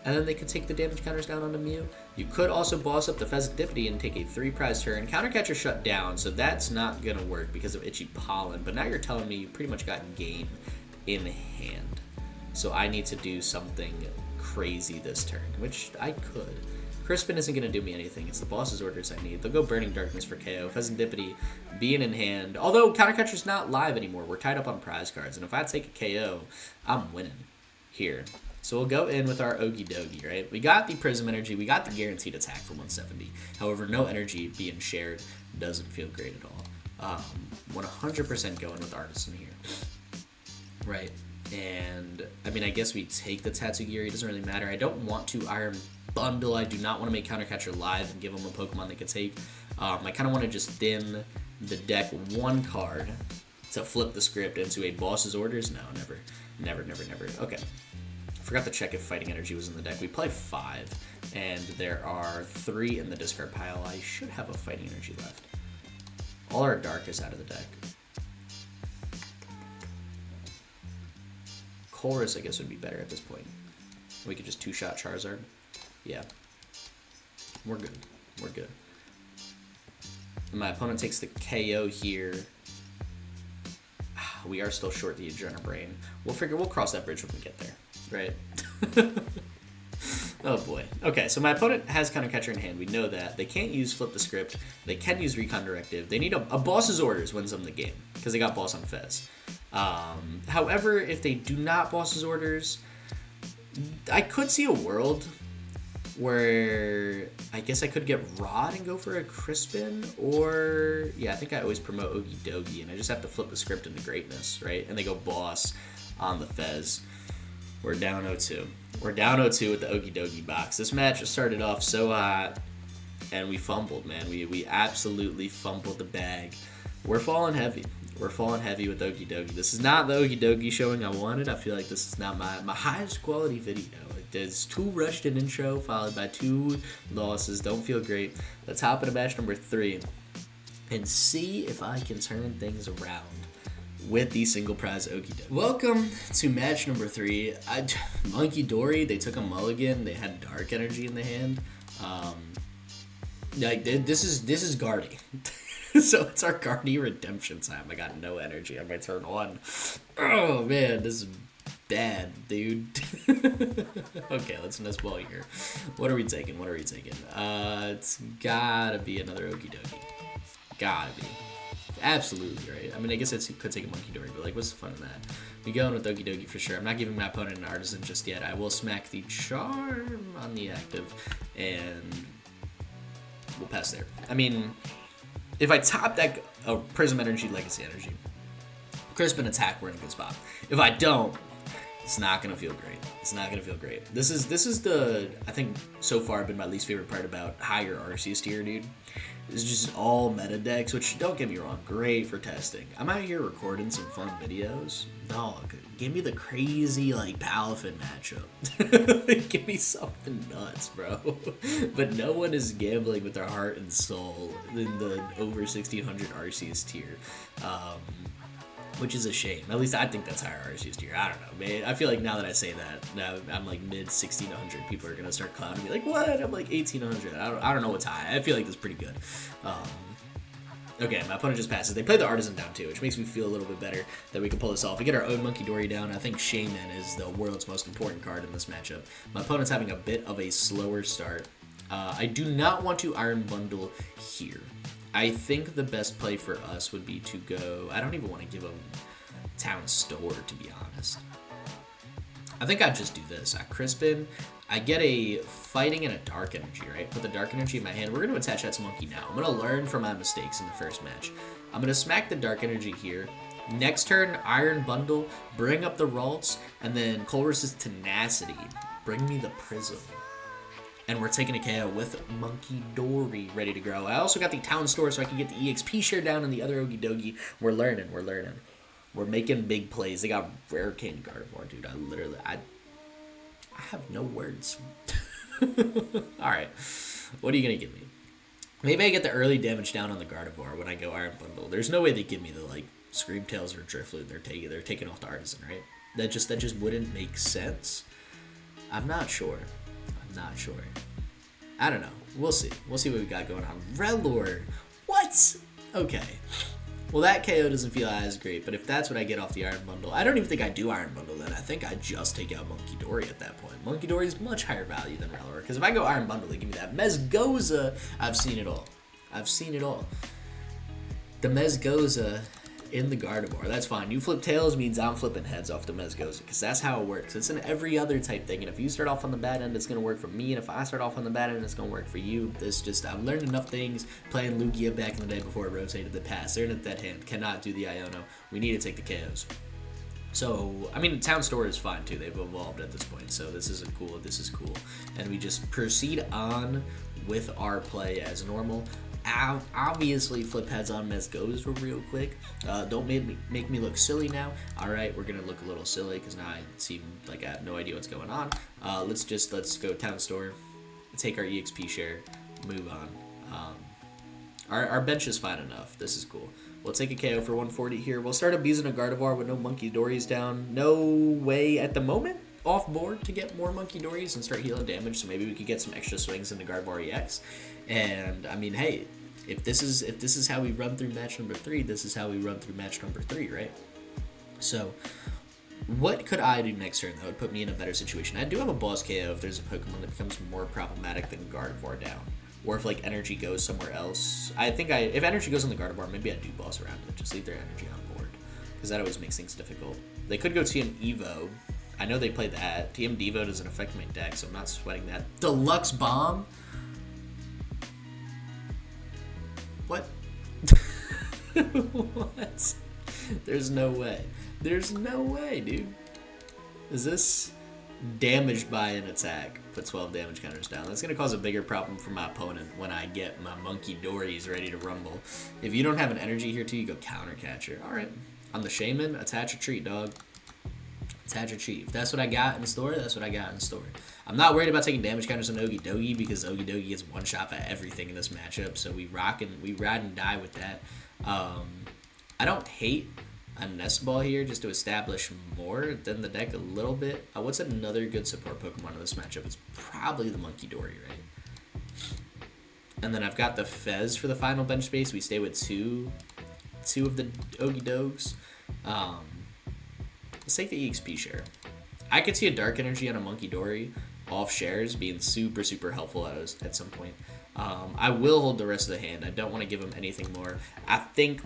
And then they could take the damage counters down on the Mew. You could also boss up the Fezandipiti and take a 3 prize turn. Counter catcher shut down, so that's not going to work because of Itchy Pollen. But now you're telling me you pretty much got game in hand. So I need to do something crazy this turn, which I could. Crispin isn't going to do me anything. It's the boss's orders I need. They'll go Burning Darkness for KO. Fezandipiti being in hand. Although counter catcher's not live anymore. We're tied up on prize cards. And if I take a KO, I'm winning here. So we'll go in with our Okidogi, right? We got the Prism Energy. We got the guaranteed attack for 170. However, no energy being shared doesn't feel great at all. 100% going with Artazon here. Right. And, I mean, I guess we take the Tatsugiri. It doesn't really matter. I don't want to Iron Bundle. I do not want to make Counter Catcher live and give them a Pokemon they could take. I kind of want to just thin the deck 1 card to flip the script into a boss's orders. No, never. Never, never, never. Okay. Forgot to check if Fighting Energy was in the deck. We play 5, and there are 3 in the discard pile. I should have a Fighting Energy left. All our Dark is out of the deck. Colress, I guess, would be better at this point. We could just 2-shot Charizard. Yeah. We're good. We're good. And my opponent takes the KO here. We are still short the Adrenal Brain. We'll cross that bridge when we get there. Right? Oh boy. Okay, so my opponent has Counter Catcher in hand. We know that. They can't use Flip the Script. They can use Recon Directive. They need a boss's orders wins them the game because they got boss on Fez. However, if they do not boss's orders, I could see a world where I guess I could get Rod and go for a Crispin, or yeah, I think I always promote Okidogi and I just have to flip the script into greatness, right? And they go boss on the Fez. We're down 0-2. We're down 0-2 with the Okidogi box. This match started off so hot, and we fumbled, man. We absolutely fumbled the bag. We're falling heavy. We're falling heavy with Okidogi. This is not the Okidogi showing I wanted. I feel like this is not my highest quality video. There's 2 rushed in intro, followed by 2 losses. Don't feel great. Let's hop into match number 3 and see if I can turn things around with the single prize Okidogi. Welcome to match number 3. Munkidori, they took a mulligan. They had Dark Energy in the hand. Like this is Guardy. So it's our Guardy redemption time. I got no energy on my turn 1. Oh man, this is bad, dude. Okay, let's Nest Ball here. What are we taking? What are we taking? It's gotta be another Okidogi. Gotta be. Absolutely, right? I mean, I guess it could take a Munkidori, but like, what's the fun in that? We going with Okidogi for sure. I'm not giving my opponent an Artazon just yet. I will smack the Charm on the active, and we'll pass there. I mean, if I top deck a Prism Energy, Legacy Energy, Crispin attack, we're in a good spot. If I don't, it's not gonna feel great. It's not gonna feel great. This is the, I think so far been my least favorite part about higher Arceus tier, dude. It's just all meta decks, which don't get me wrong, great for testing. I'm out here recording some fun videos. Dog, give me the crazy like Palafin matchup. Give me something nuts, bro. But no one is gambling with their heart and soul in the over 1600 Arceus tier. Which is a shame. At least I think that's higher Arceus tier. I don't know, man. I feel like now that I say that, now I'm like mid 1600. People are gonna start clowning me like, what? I'm like 1800. I don't know what's high. I feel like that's pretty good. Okay, my opponent just passes. They play the Artazon down too, which makes me feel a little bit better that we can pull this off. We get our own Munkidori down. I think Shaymin is the world's most important card in this matchup. My opponent's having a bit of a slower start. I do not want to Iron Bundle here. I think the best play for us would be to go... I don't even want to give him Town Store, to be honest. I think I'd just do this. I Crispin. I get a Fighting and a Dark Energy, right? Put the Dark Energy in my hand. We're going to attach that to Monkey now. I'm going to learn from my mistakes in the first match. I'm going to smack the Dark Energy here. Next turn, Iron Bundle. Bring up the Ralts. And then Colress's Tenacity. Bring me the Prism. And we're taking a KO with Munkidori ready to grow. I also got the Town Store so I can get the EXP share down and the other Okidogi. We're learning. We're making big plays. They got rare Candy Gardevoir, dude. I have no words. Alright. What are you going to give me? Maybe I get the early damage down on the Gardevoir when I go Iron Bundle. There's no way they give me the, like, Screamtails or Drifloon. They're taking off the Artazon, right? That just wouldn't make sense. I'm not sure. I don't know. We'll see. We'll see what we got going on. Rellor. What? Okay. Well, that KO doesn't feel as great, but if that's what I get off the Iron Bundle, I don't even think I do Iron Bundle then. I think I just take out Munkidori at that point. Munkidori is much higher value than Rellor, because if I go Iron Bundle, they give me that Mezgoza. I've seen it all. The Mezgoza in the Gardevoir. That's fine. You flip tails means I'm flipping heads off the Mezgoza, because that's how it works. It's in every other type thing, and if you start off on the bad end, it's going to work for me, and if I start off on the bad end, it's going to work for you. I've learned enough things playing Lugia back in the day before it rotated the pass. They're in a dead hand. Cannot do the Iono. We need to take the KOs. So, I mean, Town Store is fine too. They've evolved at this point, so this is cool. And we just proceed on with our play as normal. Obviously flip heads on Mezgoza real quick. Don't make me look silly now. Alright, we're gonna look a little silly because now I seem like I have no idea what's going on. Let's go Town Store, take our EXP share, move on. Our bench is fine enough. This is cool. We'll take a KO for 140 here. We'll start abusing a Gardevoir with no Munkidoris down. No way at the moment off board to get more Munkidoris and start healing damage, so maybe we could get some extra swings in the Gardevoir EX. And I mean, hey, if this is how we run through match number 3, this is how we run through match number 3, right? So what could I do next turn that would put me in a better situation? I do have a boss KO if there's a Pokemon that becomes more problematic than Gardevoir down. Or if like energy goes somewhere else. I think if energy goes on the Gardevoir, maybe I do boss around it. Just leave their energy on board, because that always makes things difficult. They could go TM Evo. I know they play that. TM Devo doesn't affect my deck, so I'm not sweating that. Deluxe Bomb? What? What? There's no way. There's no way, dude. Is this damaged by an attack? Put 12 damage counters down. That's going to cause a bigger problem for my opponent when I get my Munkidoris ready to rumble. If you don't have an energy here too, you go Counter Catcher. Alright. On the Shaymin, attach a treat, dog. Attach a treat. If that's what I got in store, that's what I got in store. I'm not worried about taking damage counters on Okidogi, because Okidogi gets one shot at everything in this matchup, so we ride and die with that. I don't hate a Nest Ball here just to establish more than the deck a little bit. What's another good support Pokemon in this matchup? It's probably the Munkidori, right? And then I've got the Fez for the final bench space. We stay with two of the Okidogs. Let's take the EXP share. I could see a Dark Energy on a Munkidori off shares being super, super helpful at some point. I will hold the rest of the hand. I don't want to give him anything more. I think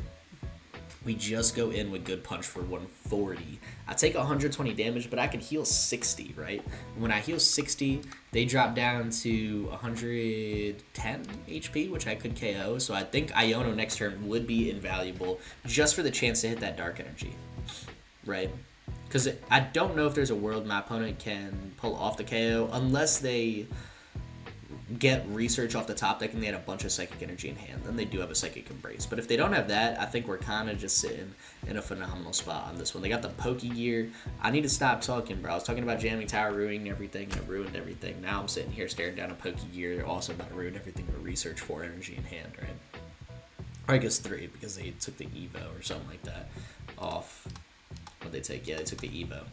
We just go in with good punch for 140. I take 120 damage, but I can heal 60, right? When I heal 60, they drop down to 110 HP, which I could KO. So I think Iono next turn would be invaluable just for the chance to hit that Dark Energy, right? Because I don't know if there's a world my opponent can pull off the KO unless they get research off the top deck and they had a bunch of Psychic Energy in hand. Then they do have a Psychic Embrace. But if they don't have that, I think we're kind of just sitting in a phenomenal spot on this one. They got the Pokegear. I need to stop talking, bro. I was talking about jamming tower, ruining everything, and it ruined everything. Now I'm sitting here staring down a Pokegear. They're also about to ruin everything with research 4 energy in hand, right? Or I guess 3 because they took the Evo or something like that off. What'd they take? Yeah, they took the Evo.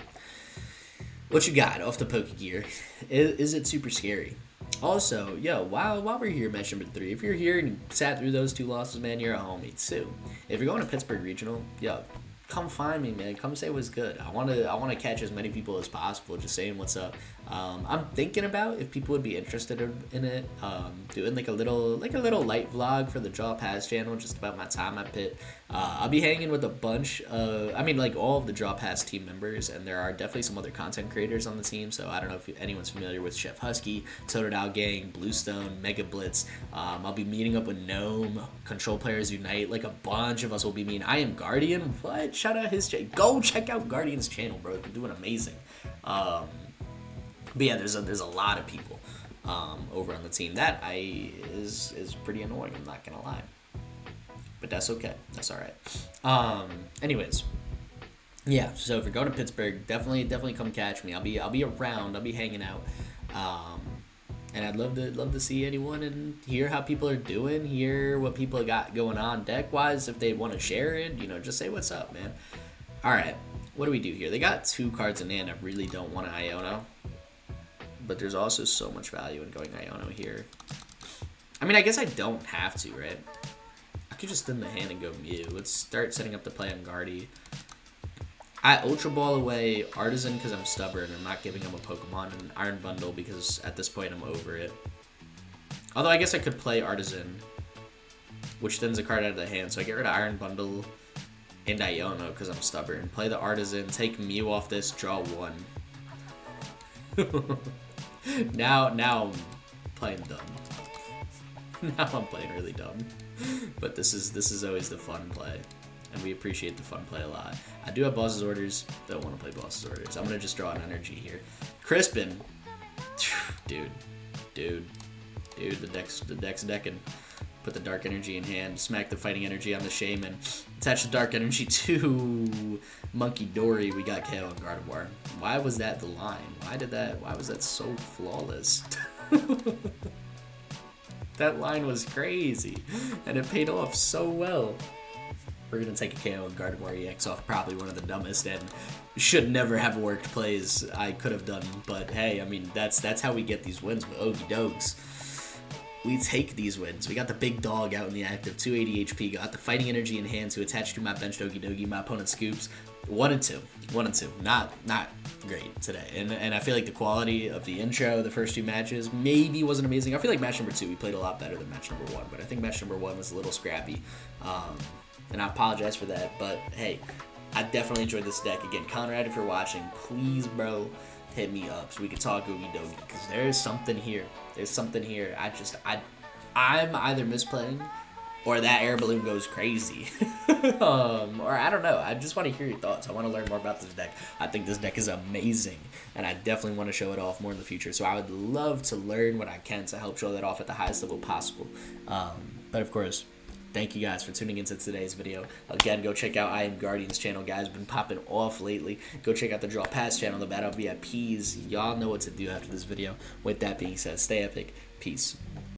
What you got off the Pokegear? Is it super scary? Also, yo, while we're here, match number 3, if you're here and you sat through those 2 losses, man, you're a homie too. If you're going to Pittsburgh Regional, yo, come find me, man. Come say what's good. I want to catch as many people as possible, just saying what's up. I'm thinking about if people would be interested in it, doing like a little light vlog for the Draw Pass channel, just about my time at Pitt. I'll be hanging with a bunch of, like all of the Draw Pass team members, and there are definitely some other content creators on the team. So I don't know if anyone's familiar with Chef Husky, Totodile Gang, Bluestone, Mega Blitz. I'll be meeting up with Gnome, Control Players Unite. Like a bunch of us will be meeting. I Am Guardian. What? Shout out his channel. Go check out Guardian's channel, bro. They're doing amazing. But yeah, there's a lot of people over on the team. That is pretty annoying, I'm not gonna lie. But that's okay. That's alright. Anyways. Yeah, so if you're going to Pittsburgh, definitely come catch me. I'll be around, I'll be hanging out. And I'd love to see anyone and hear how people are doing, hear what people got going on deck wise. If they want to share it, just say what's up, man. Alright, what do we do here? They got 2 cards in hand. I really don't want an Iono. But there's also so much value in going Iono here. I guess I don't have to, right? I could just thin the hand and go Mew. Let's start setting up the play on Guardy. I Ultra Ball away Artazon because I'm stubborn. I'm not giving him a Pokemon and Iron Bundle because at this point I'm over it. Although I guess I could play Artazon, which thins a card out of the hand. So I get rid of Iron Bundle and Iono because I'm stubborn. Play the Artazon, take Mew off this, draw 1. Now I'm playing dumb. Now I'm playing really dumb. But this is always the fun play. And we appreciate the fun play a lot. I do have Boss's Orders. Don't want to play Boss's Orders. I'm going to just draw an energy here. Crispin. Dude, the deck's decking. Put the Dark Energy in hand. Smack the Fighting Energy on the Shaymin. Attach the Dark Energy to Munkidori. We got KO on Gardevoir. Why was that the line? Why was that so flawless? That line was crazy. And it paid off so well. We're going to take a KO on Gardevoir EX off probably one of the dumbest and should never have worked plays I could have done. But hey, that's how we get these wins with Okidogs. We take these wins. We got the big dog out in the active, 280 HP. Got the Fighting Energy in hand to attach to my benched Okidogi. My opponent scoops 1 and 2. Not great today. And I feel like the quality of the intro, the first 2 matches, maybe wasn't amazing. I feel like match number 2 we played a lot better than match number 1, but I think match number 1 was a little scrappy. And I apologize for that, but hey, I definitely enjoyed this deck. Again, Conrad, if you're watching, please, bro, hit me up so we can talk Okidogi, because there's something here. I'm either misplaying or that air balloon goes crazy. Or I don't know. I just want to hear your thoughts. I want to learn more about this deck. I think this deck is amazing, and I definitely want to show it off more in the future. So I would love to learn what I can to help show that off at the highest level possible. But of course, thank you guys for tuning into today's video. Again, go check out I Am Guardian's channel, guys. Been popping off lately. Go check out the Draw Pass channel, the Battle VIPs. Y'all know what to do after this video. With that being said, stay epic. Peace.